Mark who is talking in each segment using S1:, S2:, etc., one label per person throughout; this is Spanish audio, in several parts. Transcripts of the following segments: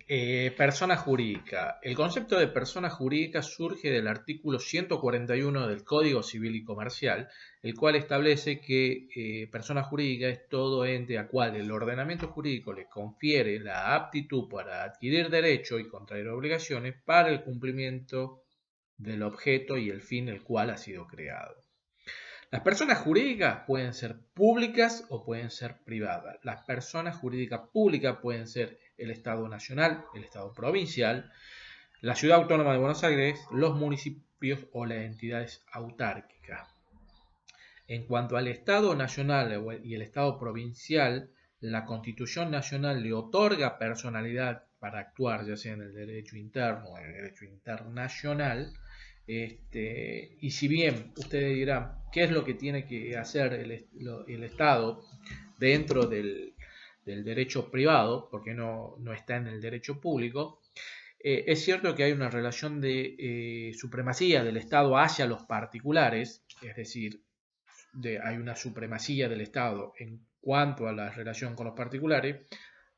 S1: Persona jurídica. El concepto de persona jurídica surge del artículo 141 del Código Civil y Comercial, el cual establece que persona jurídica es todo ente a cual el ordenamiento jurídico le confiere la aptitud para adquirir derecho y contraer obligaciones para el cumplimiento del objeto y el fin el cual ha sido creado. Las personas jurídicas pueden ser públicas o pueden ser privadas. Las personas jurídicas públicas pueden ser el Estado nacional, el Estado provincial, la Ciudad Autónoma de Buenos Aires, los municipios o las entidades autárquicas. En cuanto al Estado nacional y el Estado provincial, la Constitución Nacional le otorga personalidad para actuar, ya sea en el derecho interno o en el derecho internacional. Y si bien ustedes dirán, ¿qué es lo que tiene que hacer el Estado dentro del derecho privado? Porque no está en el derecho público. Es cierto que hay una relación de supremacía del Estado hacia los particulares, es decir, hay una supremacía del Estado en cuanto a la relación con los particulares.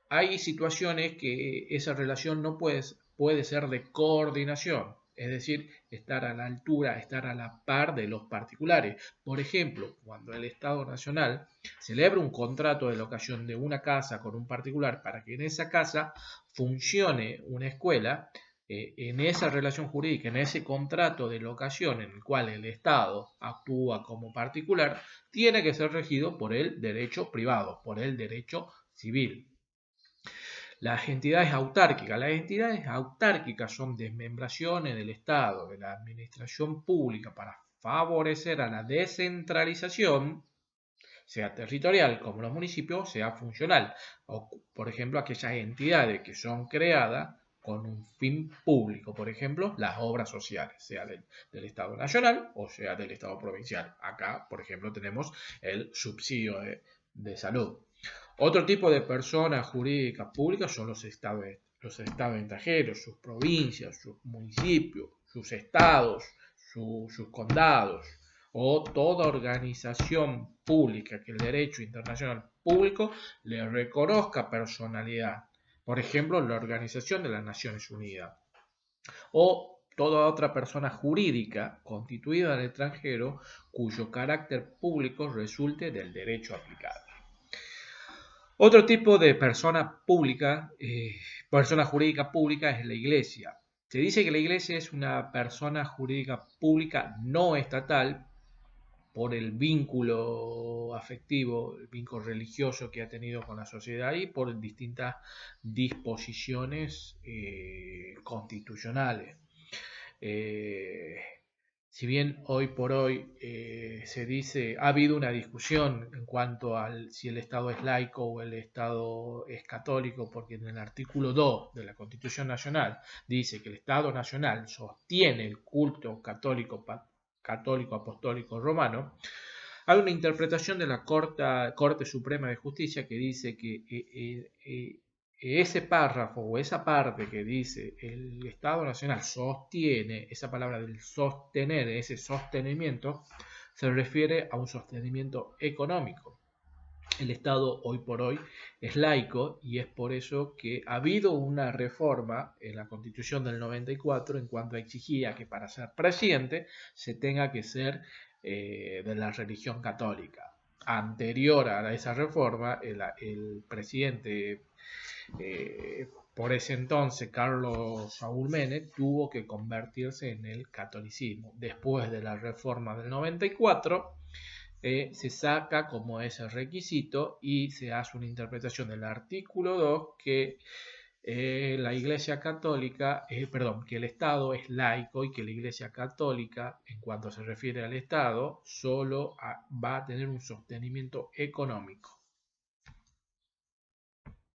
S1: Hay situaciones que esa relación no puede ser de coordinación, es decir, estar a la altura, estar a la par de los particulares. Por ejemplo, cuando el Estado Nacional celebra un contrato de locación de una casa con un particular para que en esa casa funcione una escuela, en esa relación jurídica, en ese contrato de locación en el cual el Estado actúa como particular, tiene que ser regido por el derecho privado, por el derecho civil. Las entidades autárquicas son desmembraciones del Estado, de la administración pública para favorecer a la descentralización, sea territorial como los municipios, sea funcional. O, por ejemplo, aquellas entidades que son creadas con un fin público, por ejemplo, las obras sociales, sea del Estado nacional o sea del Estado provincial. Acá, por ejemplo, tenemos el subsidio de salud. Otro tipo de personas jurídicas públicas son los estados extranjeros, sus provincias, sus municipios, sus estados, sus condados, o toda organización pública que el derecho internacional público le reconozca personalidad. Por ejemplo, la Organización de las Naciones Unidas. O toda otra persona jurídica constituida en el extranjero cuyo carácter público resulte del derecho aplicado. Otro tipo de persona pública, persona jurídica pública es la Iglesia. Se dice que la Iglesia es una persona jurídica pública no estatal por el vínculo afectivo, el vínculo religioso que ha tenido con la sociedad y por distintas disposiciones constitucionales. Si bien hoy por hoy se dice, ha habido una discusión en cuanto a si el Estado es laico o el Estado es católico, porque en el artículo 2 de la Constitución Nacional dice que el Estado Nacional sostiene el culto católico apostólico romano. Hay una interpretación de la Corte Suprema de Justicia que dice que ese párrafo o esa parte que dice el Estado Nacional sostiene, esa palabra del sostener, ese sostenimiento, se refiere a un sostenimiento económico. El Estado hoy por hoy es laico y es por eso que ha habido una reforma en la Constitución del 94 en cuanto exigía que para ser presidente se tenga que ser de la religión católica. Anterior a esa reforma, el presidente por ese entonces, Carlos Saúl Menem tuvo que convertirse en el catolicismo. Después de la reforma del 94, se saca como ese requisito y se hace una interpretación del artículo 2 que la Iglesia Católica, que el Estado es laico y que la Iglesia Católica, en cuanto se refiere al Estado, solo va a tener un sostenimiento económico.